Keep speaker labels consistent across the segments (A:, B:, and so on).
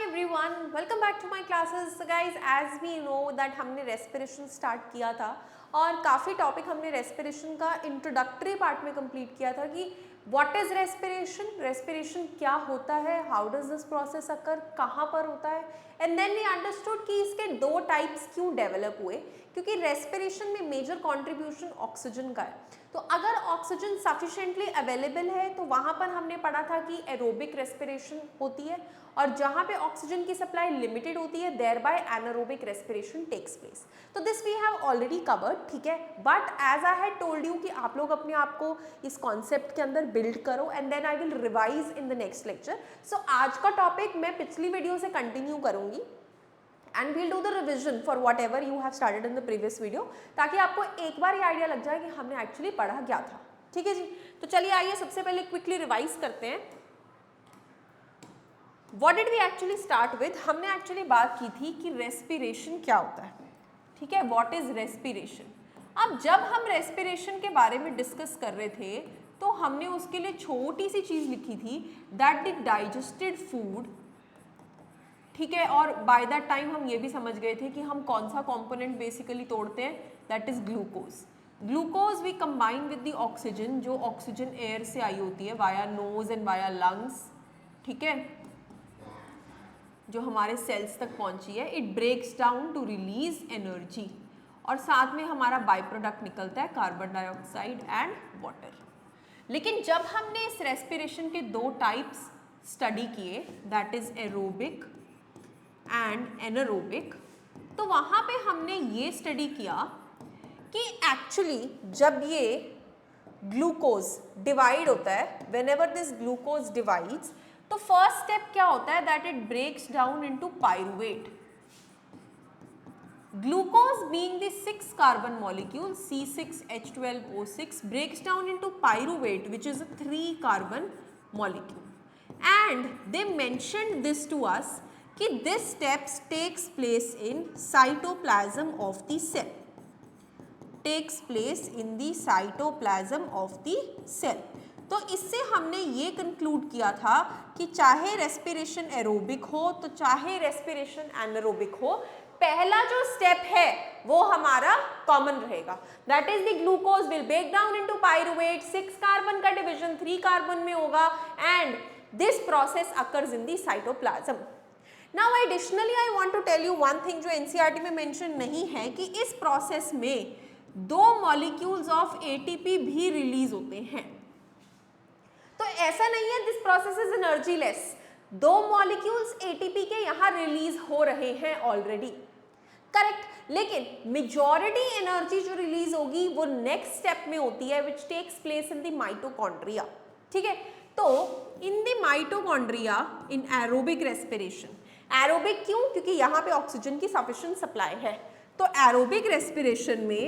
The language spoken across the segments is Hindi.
A: everyone, welcome back to my classes. So guys, as we know that हमने रेस्पिरेशन स्टार्ट किया था और काफ़ी टॉपिक हमने रेस्पिरेशन का इंट्रोडक्टरी पार्ट में कंप्लीट किया था कि व्हाट इज़ रेस्पिरेशन, रेस्पिरेशन क्या होता है, हाउ डज दिस प्रोसेस अकर, कहाँ पर होता है, एंड देन वी अंडरस्टूड कि इसके दो टाइप्स क्यों डेवलप हुए, क्योंकि रेस्पिरेशन में मेजर कंट्रीब्यूशन ऑक्सीजन का है। तो अगर ऑक्सीजन सफिशिएंटली अवेलेबल है तो वहाँ पर हमने पढ़ा था कि एरोबिक रेस्पिरेशन होती है, और जहाँ पे ऑक्सीजन की सप्लाई लिमिटेड होती है there by anaerobic respiration takes place. तो this we have already covered, ठीक है। But as I had told you कि आप लोग अपने आप को इस कॉन्सेप्ट के अंदर बिल्ड करो and then I will revise in the next lecture. So आज का टॉपिक मैं पिछली वीडियो से कंटिन्यू करूंगी and we'll do the revision for whatever you have started in the previous video, ताकि आपको एक बार ये आइडिया लग जाए कि हमने एक्चुअली पढ़ा क्या था। ठीक है जी, तो चलिए आइए सबसे पहले क्विकली रिवाइज करते हैं। What did we actually start with? हमने एक्चुअली बात की थी कि रेस्पिरेशन क्या होता है, ठीक है। What is respiration? अब जब हम रेस्पिरेशन के बारे में डिस्कस कर रहे थे तो हमने उसके लिए छोटी सी चीज़ लिखी थी दैट द डाइजेस्टेड फूड, ठीक है। और बाय दैट टाइम हम ये भी समझ गए थे कि हम कौन सा कॉम्पोनेंट बेसिकली तोड़ते हैं, that is glucose. Glucose we combine with the oxygen, जो ऑक्सीजन एयर से आई होती है via nose and via lungs, ठीक है, जो हमारे सेल्स तक पहुंची है। It breaks down to release energy, और साथ में हमारा बाई प्रोडक्ट निकलता है कार्बन डाइऑक्साइड एंड वाटर। लेकिन जब हमने इस रेस्पिरेशन के दो टाइप्स स्टडी किए, that is aerobic and anaerobic, तो वहाँ पे हमने ये स्टडी किया कि एक्चुअली जब ये ग्लूकोज डिवाइड होता है, व्हेनेवर दिस ग्लूकोज डिवाइड्स, तो फर्स्ट स्टेप क्या होता है that it breaks down into pyruvate. Glucose being the 6 carbon molecule C6H12O6 breaks down into pyruvate, which is a 3 carbon molecule, and they mentioned this to us कि this steps takes place in cytoplasm of the cell, takes place in the cytoplasm of the cell। तो इससे हमने ये कंक्लूड किया था कि चाहे रेस्पिरेशन एरोबिक हो तो चाहे रेस्पिरेशन एनारोबिक हो, पहला जो स्टेप है वो हमारा कॉमन रहेगा, that is the glucose will break down into pyruvate, 6 carbon का डिवीजन 3 कार्बन में होगा, and this process occurs in the cytoplasm. Now additionally I want to tell you one thing जो एनसीईआरटी में मेंशन नहीं है, कि इस प्रोसेस में 2 मॉलिक्यूल्स ऑफ एटीपी भी रिलीज होते हैं। तो ऐसा नहीं है this process is energy less, 2 molecules ATP के यहाँ रिलीज हो रहे हैं ऑलरेडी, करेक्ट। लेकिन मेजॉरिटी एनर्जी जो रिलीज होगी वो नेक्स्ट स्टेप में होती है, which takes place in the mitochondria, ठीक है। तो in the mitochondria in aerobic respiration, aerobic क्यों, क्योंकि यहाँ पे ऑक्सीजन की सफिशिएंट सप्लाई है, तो एरोबिक रेस्पिरेशन में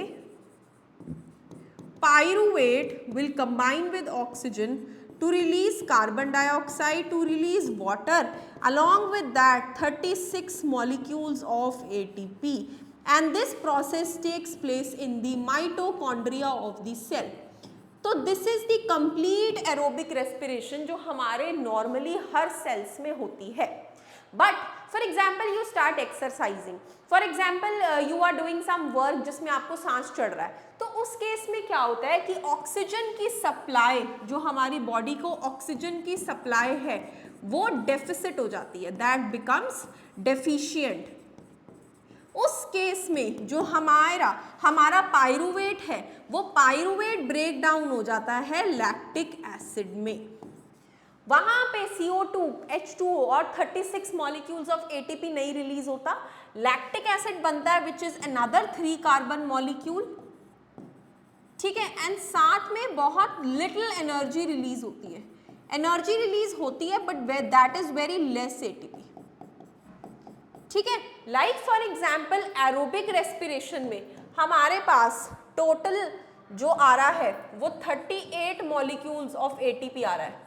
A: pyruvate will combine with oxygen to release carbon dioxide, to release water, along with that 36 molecules of ATP, and this process takes place in the mitochondria of the cell। तो this is the complete aerobic respiration जो हमारे normally हर cells में होती है। But for example you start exercising, for example you are doing some work जिसमें आपको सांस चढ़ रहा है, तो उस केस में क्या होता है कि ऑक्सीजन की सप्लाई, जो हमारी बॉडी को ऑक्सीजन की सप्लाई है वो डेफिसिट हो जाती है, दैट बिकम्स डेफिशिएंट। उस केस में जो हमारा पाइरुवेट है वो पाइरुवेट ब्रेक डाउन हो जाता है लैक्टिक एसिड में, वहां पे CO2, H2O और 36 मॉलिक्यूल्स ऑफ ATP नहीं रिलीज होता, लैक्टिक एसिड बनता है which is another 3 carbon molecule, ठीक है, एंड साथ में बहुत लिटिल एनर्जी रिलीज होती है, एनर्जी रिलीज होती है but that is very less ATP, ठीक है। Like for example aerobic respiration में हमारे पास टोटल जो आ रहा है वो 38 मॉलिक्यूल्स ऑफ ATP आ रहा है,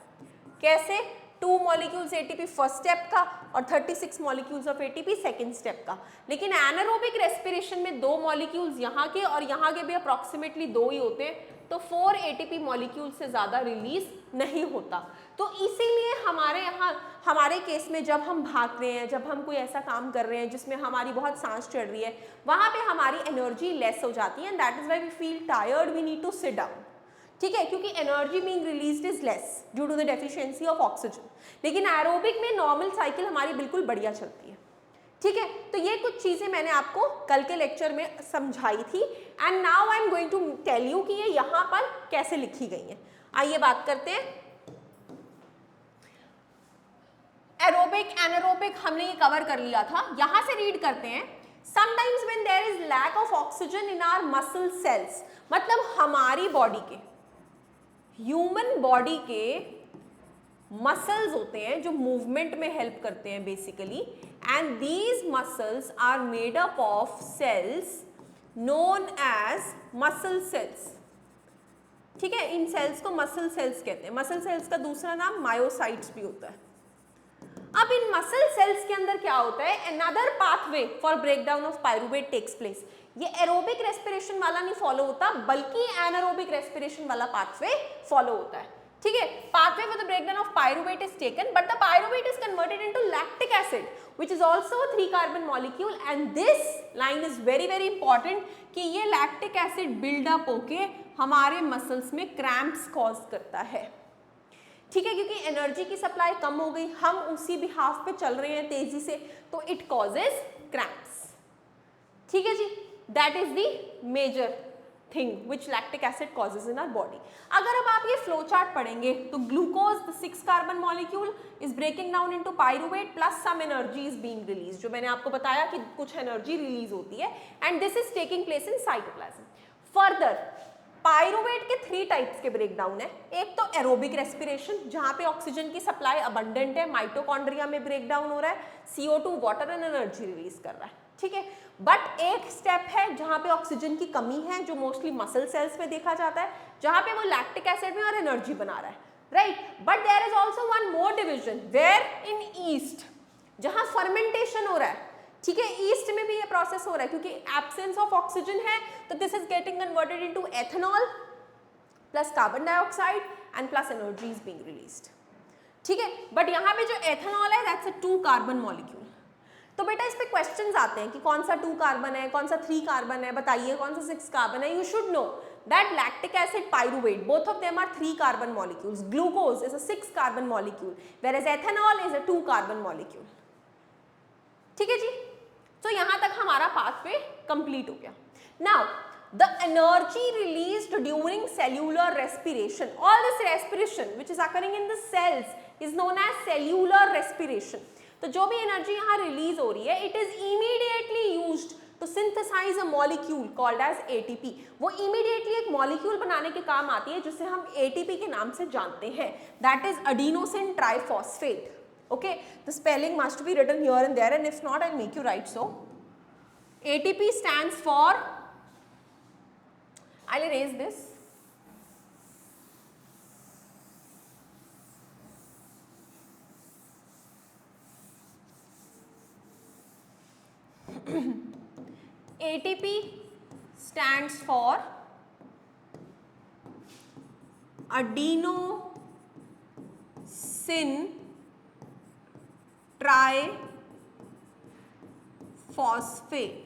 A: कैसे, 2 मॉलिक्यूल्स ATP फर्स्ट स्टेप का और 36 molecules of ATP second step का। लेकिन एनारोबिक रेस्पिरेशन में 2 मॉलिक्यूल्स यहाँ के और यहाँ के भी अप्रॉक्सीमेटली 2 ही होते हैं, तो 4 ATP मॉलिक्यूल से ज़्यादा रिलीज नहीं होता। तो इसीलिए हमारे यहाँ हमारे केस में जब हम भाग रहे हैं, जब हम कोई ऐसा काम कर रहे हैं जिसमें हमारी बहुत सांस चढ़ रही है, वहाँ पे हमारी एनर्जी लेस हो जाती है and that is why we feel tired, we need to sit down. ठीक है, क्योंकि energy being released is less due to the deficiency of oxygen. लेकिन एरोबिक में नॉर्मल साइकिल हमारी बिल्कुल बढ़िया चलती है। ठीक है, तो ये कुछ चीजें मैंने आपको कल के लेक्चर में समझाई थी and now I am going to tell you कि ये यहाँ पर कैसे लिखी गई है। आइए बात करते हैं एरोबिक एनारोबिक, हमने ये कवर कर लिया था। यहां से रीड करते हैं, sometimes when there is lack of oxygen in our muscle cells, मतलब हमारी बॉडी के, ह्यूमन बॉडी के मसल्स होते हैं जो मूवमेंट में हेल्प करते हैं basically, and these muscles are made up of cells known as muscle cells. ठीक है, इन सेल्स को मसल सेल्स कहते हैं। मसल सेल्स का दूसरा नाम मायोसाइट्स भी होता है। अब इन मसल सेल्स के अंदर क्या होता है, another pathway for breakdown of pyruvate takes place. ये एरोबिक रेस्पिरेशन वाला नहीं फॉलो होता, बल्कि एनारोबिक रेस्पिरेशन वाला पाथवे फॉलो होता है। ठीक है, pathway for the breakdown of pyruvate is taken, but the pyruvate is converted into lactic acid, which is also a 3-carbon molecule, and this line is very very important कि ये lactic acid build up होके हमारे मसल्स में क्रैम्प्स कॉज करता है। ठीक है, क्योंकि एनर्जी की सप्लाई कम हो गई, हम उसी बिहाफ पे चल रहे हैं तेजी से, तो इट कॉजेज क्रैम्प्स। ठीक है जी, that is the major thing which lactic acid causes in our body. अगर अब आप ये फ्लो चार्ट पढ़ेंगे तो glucose the 6-carbon molecule is breaking down into pyruvate plus some energy is being released, जो मैंने आपको बताया कि कुछ एनर्जी रिलीज होती है and this is taking place in cytoplasm. Further, pyruvate के 3 टाइप्स के ब्रेकडाउन है। एक तो एरोबिक रेस्पिरेशन, जहां पे ऑक्सीजन की सप्लाई अबंडेंट है, माइटोकॉन्ड्रिया में ब्रेकडाउन हो रहा है, CO2 water and energy release कर रहा है। ठीक है, बट एक स्टेप है जहां पे ऑक्सीजन की कमी है, जो मोस्टली मसल सेल्स में देखा जाता है, जहां पे वो लैक्टिक एसिड में और एनर्जी बना रहा है, right. But there is also one more division where in yeast, जहां फर्मेंटेशन हो रहा है। ठीक है, ईस्ट में भी ये प्रोसेस हो रहा है, क्योंकि एब्सेंस ऑफ ऑक्सीजन है, तो this is getting converted into ethanol plus carbon dioxide and plus energy is being released. ठीक है, बट यहाँ पे जो एथेनॉल है दैट्स अ 2-carbon मॉलिक्यूल। तो बेटा इस पे क्वेश्चंस आते हैं कि कौन सा 2 कार्बन है, कौन सा 3 कार्बन है, बताइए कौन सा 6 कार्बन है। You should know that lactic acid, pyruvate, both of them are 3-carbon molecules. Glucose is a 6-carbon molecule, whereas ethanol is a 2-carbon molecule. ठीक है जी, तो यहां तक हमारा पाथवे कंप्लीट हो गया। Now the energy released during cellular respiration, all this respiration which is occurring in the cells is known as cellular respiration. तो जो भी एनर्जी यहाँ रिलीज हो रही है, it is immediately used to synthesize a molecule called as ATP। वो इमीडिएटली एक मॉलिक्यूल बनाने के काम आती है जिसे हम ATP के नाम से जानते हैं, that is adenosine triphosphate. Okay, the spelling must be written here and there, and if not I make you write so. ATP stands for, I will erase this, ATP stands for adenosine triphosphate।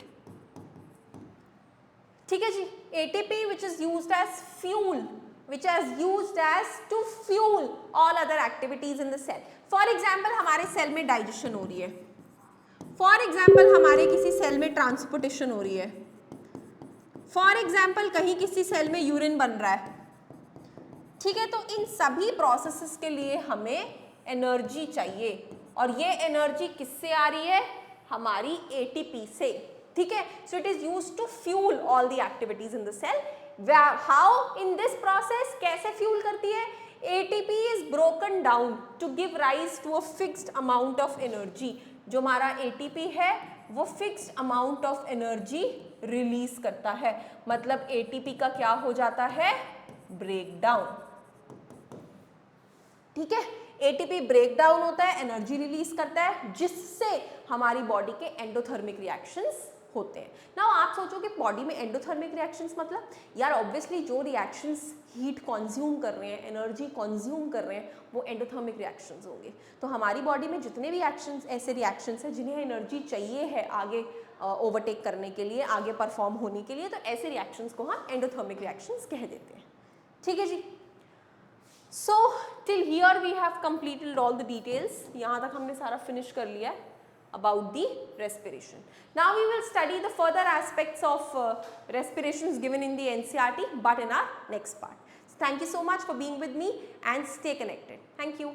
A: ठीक है जी, ATP which is used as fuel, which is used as to fuel all other activities in the cell. For example, हमारे सेल में डाइजेशन हो रही है, फॉर एग्जाम्पल हमारे किसी सेल में ट्रांसपोर्टेशन हो रही है, फॉर एग्जाम्पल कहीं किसी सेल में यूरिन बन रहा है। ठीक है, तो इन सभी प्रोसेसेस के लिए हमें एनर्जी चाहिए, और ये एनर्जी किससे आ रही है, हमारी ATP से। ठीक है, so it is used to fuel all the activities in the cell. How in this process, कैसे फ्यूल करती है, ATP is broken down to give rise to a fixed amount of energy. जो हमारा ATP है वो fixed amount of energy release करता है, मतलब ATP का क्या हो जाता है, ब्रेकडाउन। ठीक है, ATP ब्रेकडाउन होता है, एनर्जी रिलीज करता है, जिससे हमारी बॉडी के एंडोथर्मिक रिएक्शंस होते हैं। नाउ आप सोचो कि बॉडी में एंडोथर्मिक रिएक्शंस मतलब यार ऑब्वियसली जो रिएक्शंस हीट कंज्यूम कर रहे हैं, एनर्जी कंज्यूम कर रहे हैं, वो एंडोथर्मिक रिएक्शंस होंगे। तो हमारी बॉडी में जितने भी एक्शंस ऐसे रिएक्शंस हैं जिन्हें एनर्जी चाहिए है आगे ओवरटेक करने के लिए, आगे परफॉर्म होने के लिए, तो ऐसे रिएक्शंस को हम एंडोथर्मिक रिएक्शंस कह देते हैं। ठीक है जी। So till here we have completed all the details. यहाँ तक हमने सारा फिनिश कर लिया है about the respiration. Now we will study the further aspects of respirations given in the NCERT but in our next part. So thank you so much for being with me and stay connected. Thank you.